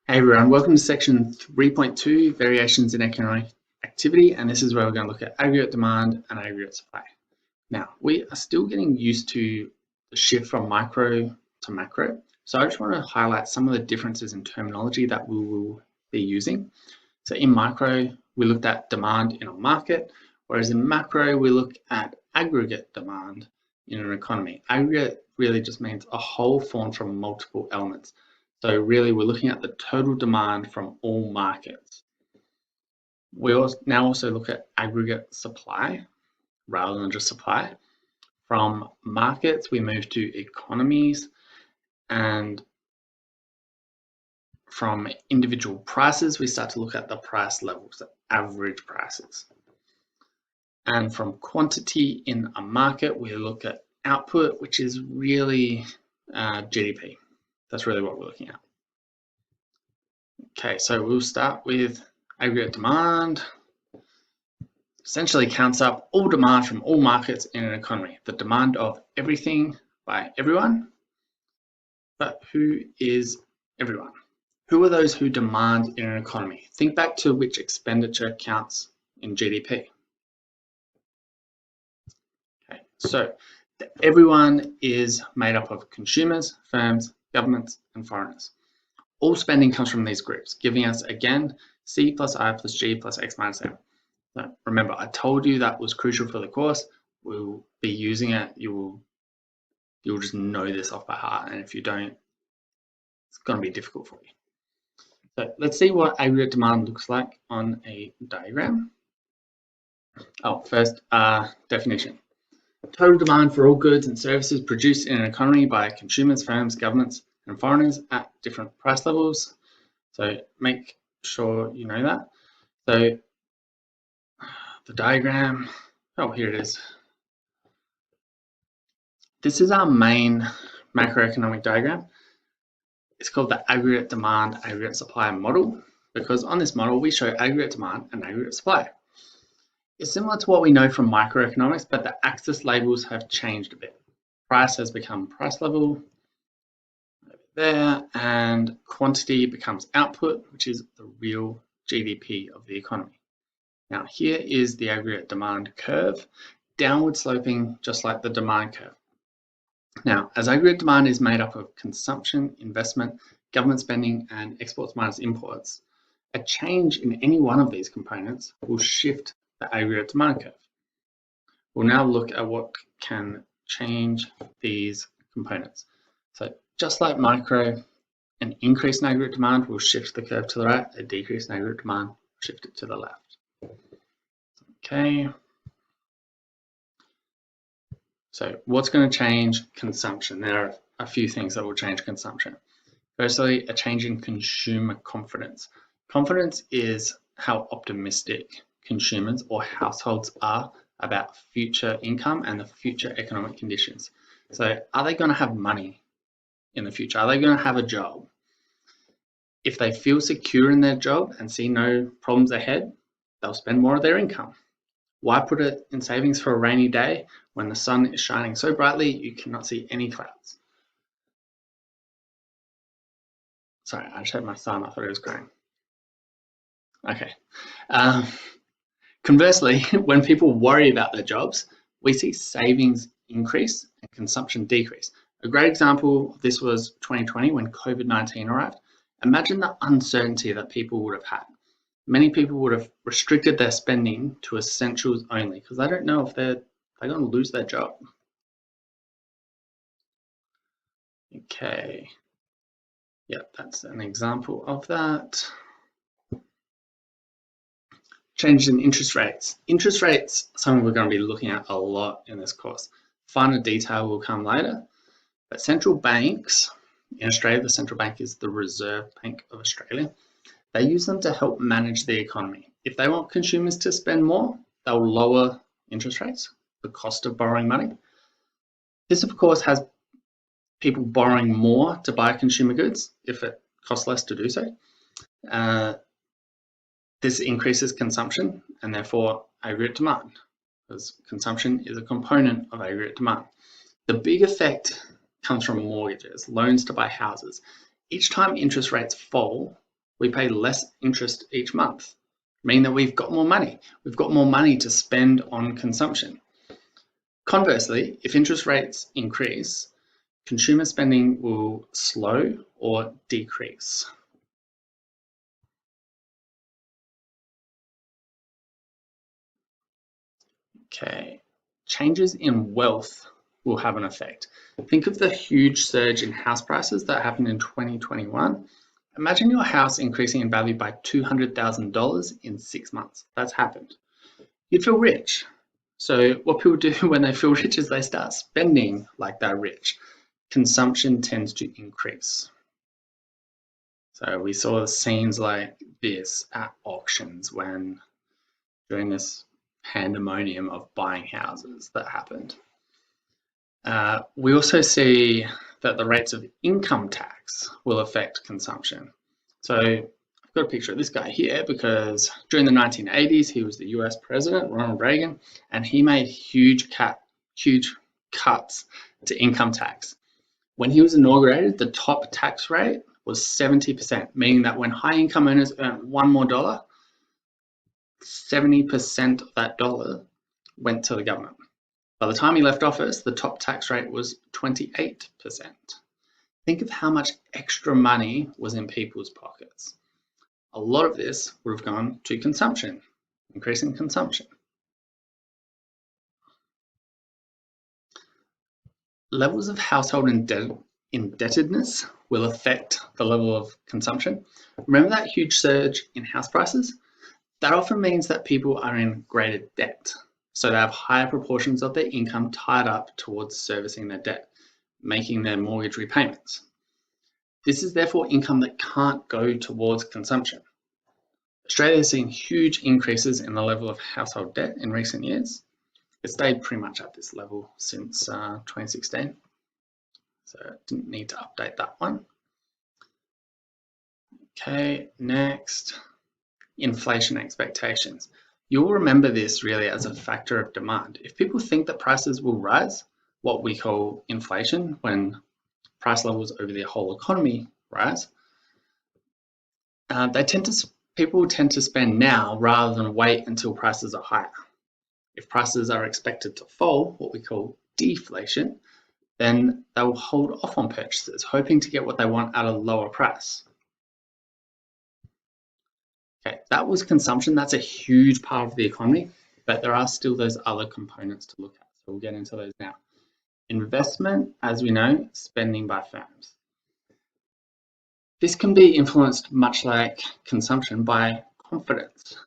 Hey everyone, welcome to section 3.2, variations in economic activity, and this is where we're going to look at aggregate demand and aggregate supply. Now, we are still getting used to the shift from micro to macro, so I just want to highlight some of the differences in terminology that we will be using. So in micro, we looked at demand in a market, whereas in macro, we look at aggregate demand in an economy. Aggregate really just means a whole formed from multiple elements. So really, we're looking at the total demand from all markets. We now also look at aggregate supply rather than just supply. From markets, we move to economies, and from individual prices, we start to look at the price levels, the average prices. And from quantity in a market, we look at output, which is really GDP. That's really what we're looking at. Okay, so we'll start with aggregate demand. Essentially counts up all demand from all markets in an economy, the demand of everything by everyone. But who is everyone? Who are those who demand in an economy? Think back to which expenditure counts in GDP. Okay, so everyone is made up of consumers, firms, governments, and foreigners. All spending comes from these groups, giving us again C plus I plus G plus X minus M. So remember, I told you that was crucial for the course. We'll be using it. You'll just know this off by heart, and if you don't, it's going to be difficult for you. So let's see what aggregate demand looks like on a diagram. Oh, first, definition. Total demand for all goods and services produced in an economy by consumers, firms, governments, and foreigners at different price levels. So make sure you know that. So the diagram, oh, here it is. This is our main macroeconomic diagram. It's called the aggregate demand, aggregate supply model, because on this model, we show aggregate demand and aggregate supply. It's similar to what we know from microeconomics, but the axis labels have changed a bit. Price has become price level over there, and quantity becomes output, which is the real GDP of the economy. Now, here is the aggregate demand curve, downward sloping, just like the demand curve. Now, as aggregate demand is made up of consumption, investment, government spending, and exports minus imports, a change in any one of these components will shift the aggregate demand curve. We'll now look at what can change these components. So just like micro, an increase in aggregate demand will shift the curve to the right, a decrease in aggregate demand will shift it to the left. Okay. So what's going to change consumption? There are a few things that will change consumption. Firstly, a change in consumer confidence. Confidence is how optimistic consumers or households are about future income and the future economic conditions. So are they going to have money in the future? Are they going to have a job? If they feel secure in their job and see no problems ahead, they'll spend more of their income. Why put it in savings for a rainy day when the sun is shining so brightly you cannot see any clouds? Sorry, I just had my son. I thought he was crying. Okay. Conversely, when people worry about their jobs, we see savings increase and consumption decrease. A great example of this was 2020 when COVID-19 arrived. Imagine the uncertainty that people would have had. Many people would have restricted their spending to essentials only because they don't know if they're going to lose their job. Okay. Yeah, that's an example of that. Change in interest rates. Interest rates, something we're going to be looking at a lot in this course. Finer detail will come later. But central banks, in Australia, the central bank is the Reserve Bank of Australia. They use them to help manage the economy. If they want consumers to spend more, they'll lower interest rates, the cost of borrowing money. This, of course, has people borrowing more to buy consumer goods if it costs less to do so. This increases consumption and therefore aggregate demand, because consumption is a component of aggregate demand. The big effect comes from mortgages, loans to buy houses. Each time interest rates fall, we pay less interest each month, meaning that we've got more money. We've got more money to spend on consumption. Conversely, if interest rates increase, consumer spending will slow or decrease. Okay, changes in wealth will have an effect. Think of the huge surge in house prices that happened in 2021. Imagine your house increasing in value by $200,000 in 6 months. That's happened. You'd feel rich. So what people do when they feel rich is they start spending like they're rich. Consumption tends to increase. So we saw scenes like this at auctions when during this pandemonium of buying houses that happened. We also see that the rates of income tax will affect consumption. So I've got a picture of this guy here because during the 1980s, he was the US president, Ronald Reagan, and he made huge cuts to income tax. When he was inaugurated, the top tax rate was 70%, meaning that when high income earners earned $1 more, 70% of that dollar went to the government. By the time he left office, the top tax rate was 28%. Think of how much extra money was in people's pockets. A lot of this would have gone to consumption, increasing consumption. Levels of household indebtedness will affect the level of consumption. Remember that huge surge in house prices? That often means that people are in greater debt. So they have higher proportions of their income tied up towards servicing their debt, making their mortgage repayments. This is therefore income that can't go towards consumption. Australia has seen huge increases in the level of household debt in recent years. It stayed pretty much at this level since 2016. So I didn't need to update that one. Okay, next, inflation expectations. You'll remember this really as a factor of demand. If people think that prices will rise, what we call inflation, when price levels over the whole economy rise, people tend to spend now rather than wait until prices are higher. If prices are expected to fall, what we call deflation, then they will hold off on purchases, hoping to get what they want at a lower price. Okay, that was consumption. That's a huge part of the economy, but there are still those other components to look at. So we'll get into those now. Investment, as we know, spending by firms. This can be influenced, much like consumption, by confidence.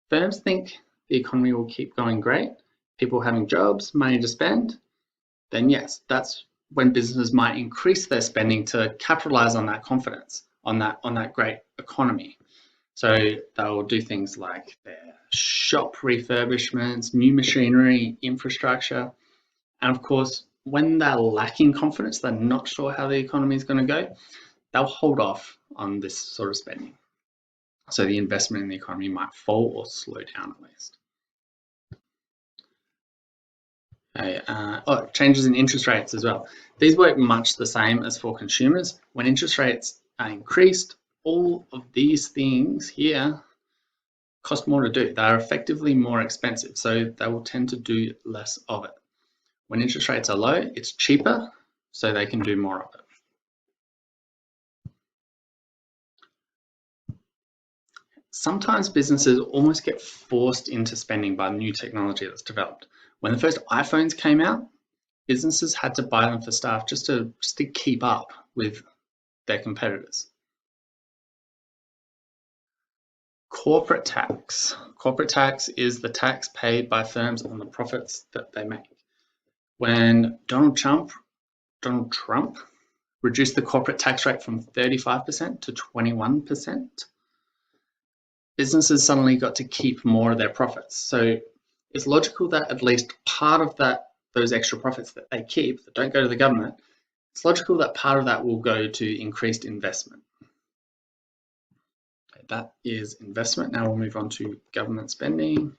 Firms think the economy will keep going great, people having jobs, money to spend, then yes, that's when businesses might increase their spending to capitalize on that confidence, on that great economy. So they'll do things like their shop refurbishments, new machinery, infrastructure. And of course, when they're lacking confidence, they're not sure how the economy is going to go, they'll hold off on this sort of spending. So the investment in the economy might fall or slow down at least. Okay, changes in interest rates as well. These work much the same as for consumers. When interest rates are increased, all of these things here cost more to do. They're effectively more expensive, so they will tend to do less of it. When interest rates are low, it's cheaper, so they can do more of it. Sometimes businesses almost get forced into spending by new technology that's developed. When the first iPhones came out, businesses had to buy them for staff just to keep up with their competitors. Corporate tax. Corporate tax is the tax paid by firms on the profits that they make. When Donald Trump reduced the corporate tax rate from 35% to 21%, businesses suddenly got to keep more of their profits. So it's logical that at least part of those extra profits that they keep, that don't go to the government, it's logical that part of that will go to increased investment. Okay, that is investment. Now we'll move on to government spending.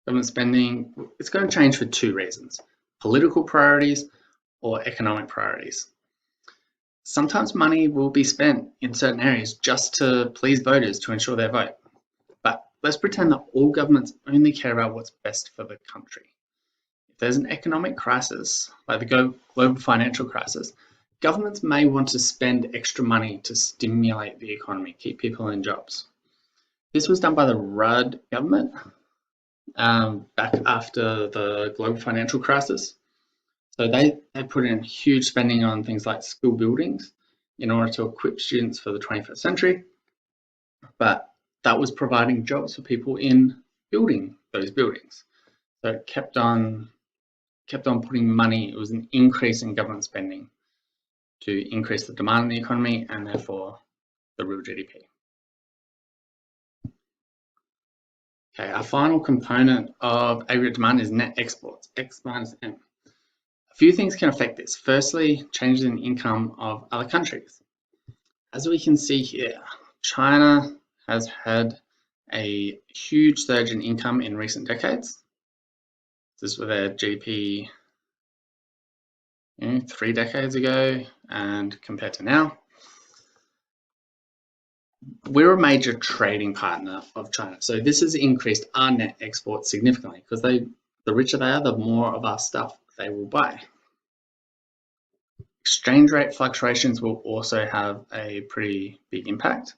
Government spending, it's going to change for two reasons: political priorities or economic priorities. Sometimes money will be spent in certain areas just to please voters to ensure their vote. But let's pretend that all governments only care about what's best for the country. If there's an economic crisis, like the global financial crisis, governments may want to spend extra money to stimulate the economy, keep people in jobs. This was done by the Rudd government back after the global financial crisis. So they put in huge spending on things like school buildings in order to equip students for the 21st century. But that was providing jobs for people in building those buildings. So it kept on putting money. It was an increase in government spending to increase the demand in the economy and therefore the real GDP. Okay, our final component of aggregate demand is net exports, X minus M. A few things can affect this. Firstly, changes in income of other countries. As we can see here, China has had a huge surge in income in recent decades. This was their GDP 3 decades ago and compared to now. We're a major trading partner of China, so this has increased our net exports significantly because the richer they are, the more of our stuff they will buy. Exchange rate fluctuations will also have a pretty big impact.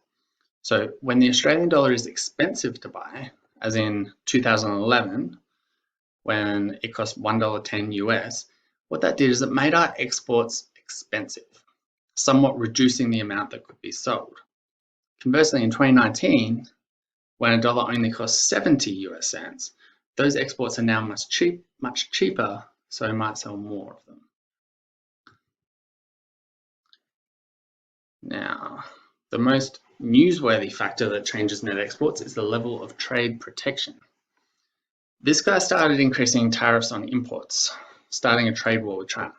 So when the Australian dollar is expensive to buy, as in 2011, when it cost $1.10 US, what that did is it made our exports expensive, somewhat reducing the amount that could be sold. Conversely, in 2019, when a dollar only costs 70 US cents, those exports are now much cheaper, so we might sell more of them. Now, the most newsworthy factor that changes net exports is the level of trade protection. This guy started increasing tariffs on imports, starting a trade war with China.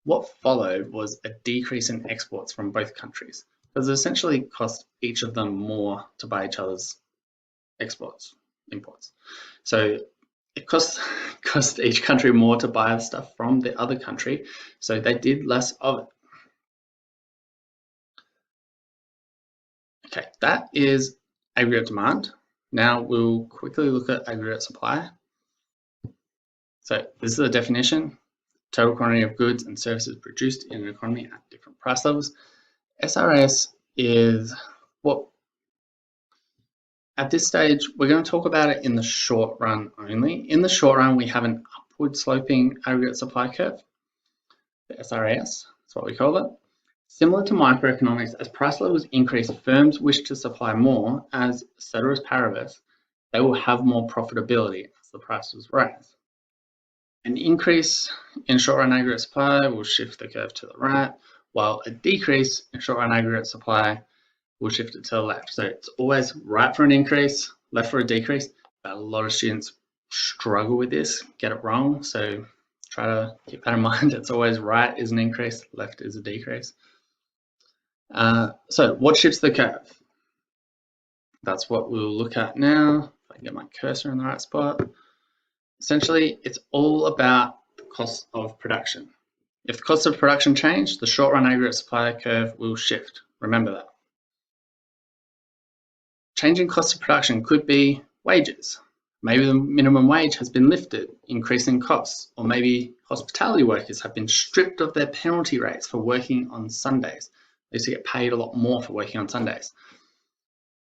What followed was a decrease in exports from both countries, because it essentially cost each of them more to buy each other's imports. So it cost each country more to buy stuff from the other country, so they did less of it. Okay, that is aggregate demand. Now we'll quickly look at aggregate supply. So this is the definition: total quantity of goods and services produced in an economy at different price levels. SRAS is what, at this stage, we're going to talk about it in the short run only. In the short run, we have an upward sloping aggregate supply curve, the SRAS, that's what we call it. Similar to microeconomics, as price levels increase, firms wish to supply more. As ceteris paribus, they will have more profitability as the prices rise. An increase in short-run aggregate supply will shift the curve to the right, while a decrease in short-run aggregate supply will shift it to the left. So it's always right for an increase, left for a decrease. But a lot of students struggle with this, get it wrong. So try to keep that in mind. It's always right is an increase, left is a decrease. So what shifts the curve? That's what we'll look at now. If I can get my cursor in the right spot. Essentially, it's all about the cost of production. If the cost of production change, the short-run aggregate supply curve will shift. Remember that. Changing cost of production could be wages. Maybe the minimum wage has been lifted, increasing costs, or maybe hospitality workers have been stripped of their penalty rates for working on Sundays. They used to get paid a lot more for working on Sundays.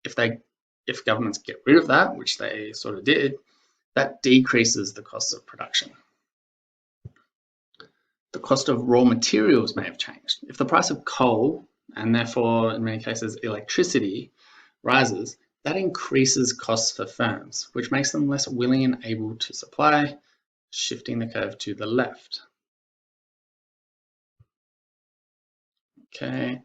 If governments get rid of that, which they sort of did, that decreases the cost of production. The cost of raw materials may have changed. If the price of coal, and therefore in many cases electricity, rises, that increases costs for firms, which makes them less willing and able to supply, shifting the curve to the left. Okay.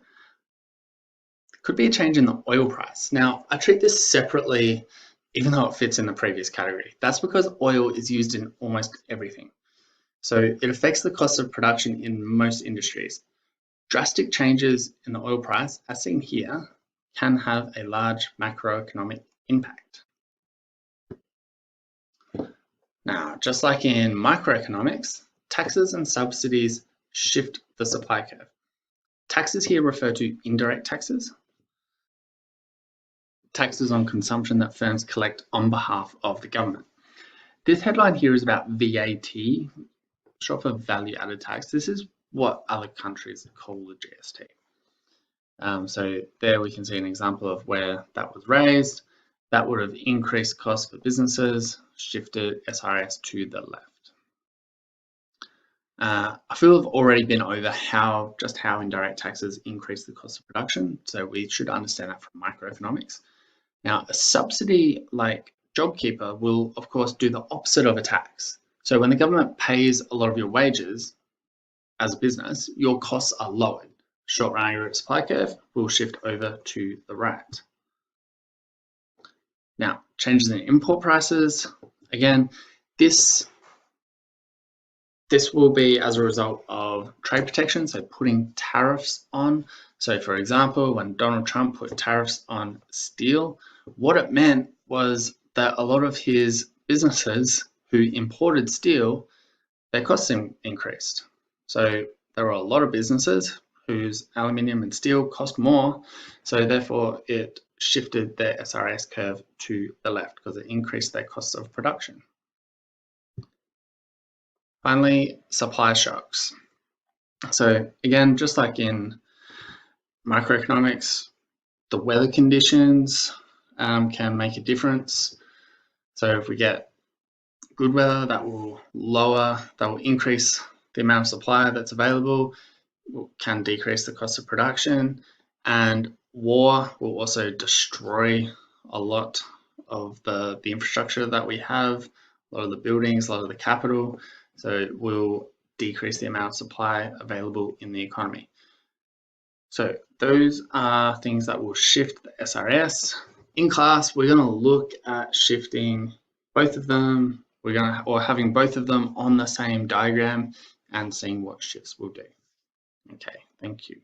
Could be a change in the oil price. Now, I treat this separately, even though it fits in the previous category. That's because oil is used in almost everything. So it affects the cost of production in most industries. Drastic changes in the oil price, as seen here, can have a large macroeconomic impact. Now, just like in microeconomics, taxes and subsidies shift the supply curve. Taxes here refer to indirect taxes. Taxes on consumption that firms collect on behalf of the government. This headline here is about VAT, short for value added tax. This is what other countries call the GST. So there we can see an example of where that was raised. That would have increased costs for businesses, shifted SRS to the left. I feel I've already been over just how indirect taxes increase the cost of production, so we should understand that from microeconomics. Now, a subsidy like JobKeeper will, of course, do the opposite of a tax. So when the government pays a lot of your wages as a business, your costs are lowered. Short-run aggregate supply curve will shift over to the right. Now, changes in import prices. Again, this will be as a result of trade protection, so putting tariffs on. So for example, when Donald Trump put tariffs on steel, what it meant was that a lot of his businesses who imported steel, their costs increased. So there were a lot of businesses whose aluminium and steel cost more, so therefore it shifted their SRS curve to the left because it increased their costs of production. Finally, supply shocks. So again, just like in microeconomics, the weather conditions can make a difference. So if we get good weather, that will increase the amount of supply that's available, can decrease the cost of production, and war will also destroy a lot of the infrastructure that we have, a lot of the buildings, a lot of the capital. So it will decrease the amount of supply available in the economy. So those are things that will shift the SRS. In class, we're going to look at shifting both of them. Or having both of them on the same diagram and seeing what shifts will do. Okay, thank you.